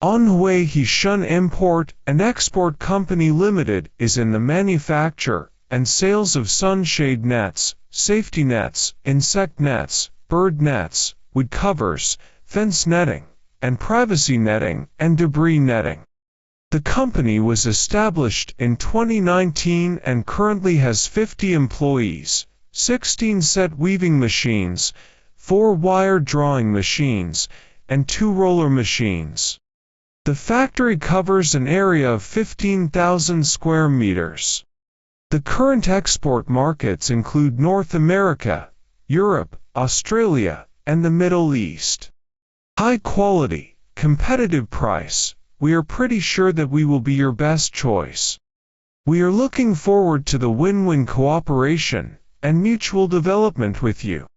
Anhui Shun Import and Export Company Limited is in the manufacture and sales of sunshade nets, safety nets, insect nets, bird nets, wood covers, fence netting, and privacy netting and debris netting. The company was established in 2019 and currently has 50 employees, 16 set weaving machines, 4 wire drawing machines, and 2 roller machines. The factory covers an area of 15,000 square meters. The current export markets include North America, Europe, Australia, and the Middle East. High quality, competitive price. We are pretty sure that we will be your best choice. We are looking forward to the win-win cooperation and mutual development with you.